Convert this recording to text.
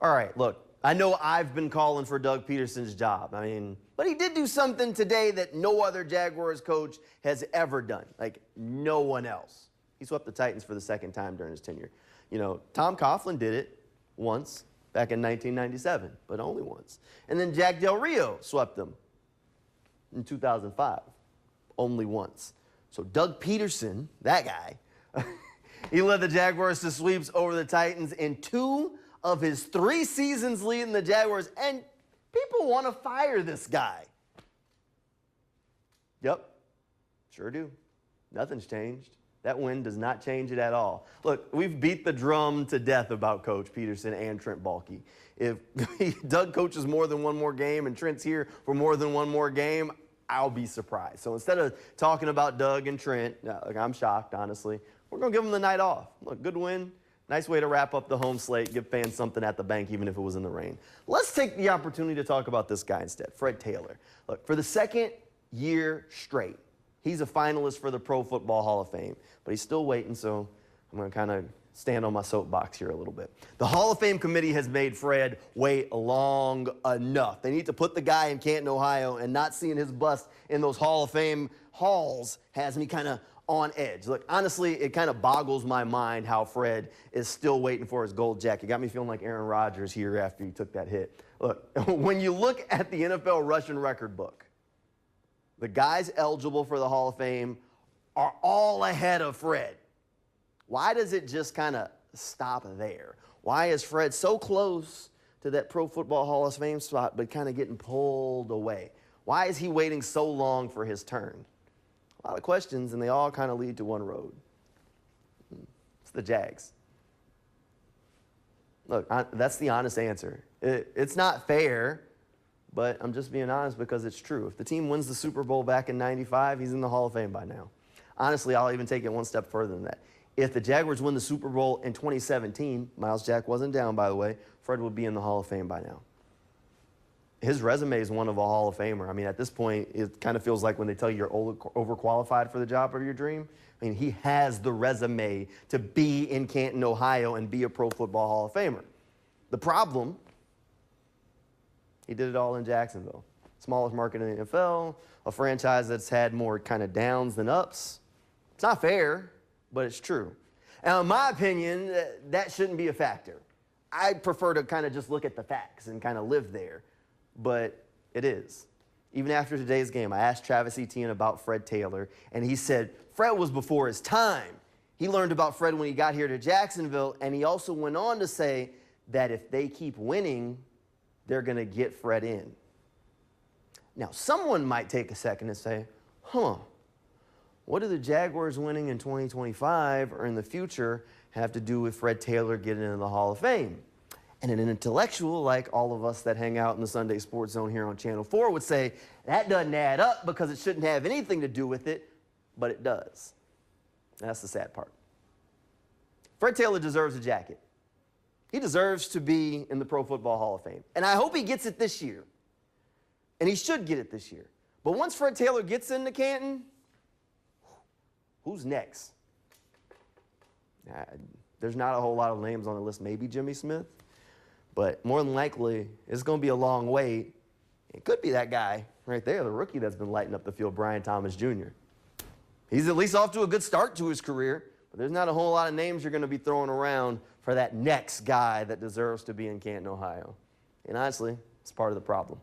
All right, look, I know I've been calling for Doug Peterson's job. But he did do something today that no other Jaguars coach has ever done. Like, no one else. He swept the Titans for the second time during his tenure. You know, Tom Coughlin did it once back in 1997, but only once. And then Jack Del Rio swept them in 2005, only once. So Doug Peterson, that guy, he led the Jaguars to sweeps over the Titans in 2 of his 3 seasons leading the Jaguars, and people want to fire this guy. Yep, sure do. Nothing's changed. That win does not change it at all. Look, we've beat the drum to death about Coach Peterson and Trent Baalke. If Doug coaches more than one more game and Trent's here for more than one more game, I'll be surprised. So instead of talking about Doug and Trent, I'm shocked, honestly. We're going to give them the night off. Look, good win. Nice way to wrap up the home slate, give fans something at the bank, even if it was in the rain. Let's take the opportunity to talk about this guy instead, Fred Taylor. Look, for the second year straight, he's a finalist for the Pro Football Hall of Fame, but he's still waiting, so I'm going to kind of stand on my soapbox here a little bit. The Hall of Fame committee has made Fred wait long enough. They need to put the guy in Canton, Ohio, and not seeing his bust in those Hall of Fame halls has me kind of on edge. Look, honestly, it kind of boggles my mind how Fred is still waiting for his gold jacket. Got me feeling like Aaron Rodgers here after he took that hit. Look, when you look at the NFL rushing record book, the guys eligible for the Hall of Fame are all ahead of Fred. Why does it just kind of stop there? Why is Fred so close to that Pro Football Hall of Fame spot but kind of getting pulled away? Why is he waiting so long for his turn? A lot of questions, and they all kind of lead to one road. It's the Jags. Look, that's the honest answer. It's not fair, but I'm just being honest because it's true. If the team wins the Super Bowl back in '95, he's in the Hall of Fame by now. Honestly, I'll even take it one step further than that. If the Jaguars win the Super Bowl in 2017, Miles Jack wasn't down, by the way, Fred would be in the Hall of Fame by now. His resume is one of a Hall of Famer. At this point, it kind of feels like when they tell you you're overqualified for the job of your dream. He has the resume to be in Canton, Ohio, and be a Pro Football Hall of Famer. The problem, he did it all in Jacksonville. Smallest market in the NFL, a franchise that's had more kind of downs than ups. It's not fair, but it's true. Now, in my opinion, that shouldn't be a factor. I prefer to kind of just look at the facts and kind of live there. But it is. Even after today's game, I asked Travis Etienne about Fred Taylor, and he said Fred was before his time. He learned about Fred when he got here to Jacksonville, and he also went on to say that if they keep winning, they're going to get Fred in. Now, someone might take a second and say, what do the Jaguars winning in 2025 or in the future have to do with Fred Taylor getting into the Hall of Fame? And an intellectual like all of us that hang out in the Sunday Sports Zone here on Channel 4 would say, that doesn't add up because it shouldn't have anything to do with it, but it does. And that's the sad part. Fred Taylor deserves a jacket. He deserves to be in the Pro Football Hall of Fame. And I hope he gets it this year. And he should get it this year. But once Fred Taylor gets into Canton, who's next? There's not a whole lot of names on the list. Maybe Jimmy Smith. But more than likely, it's going to be a long wait. It could be that guy right there, the rookie that's been lighting up the field, Brian Thomas Jr. He's at least off to a good start to his career, but there's not a whole lot of names you're going to be throwing around for that next guy that deserves to be in Canton, Ohio. And honestly, it's part of the problem.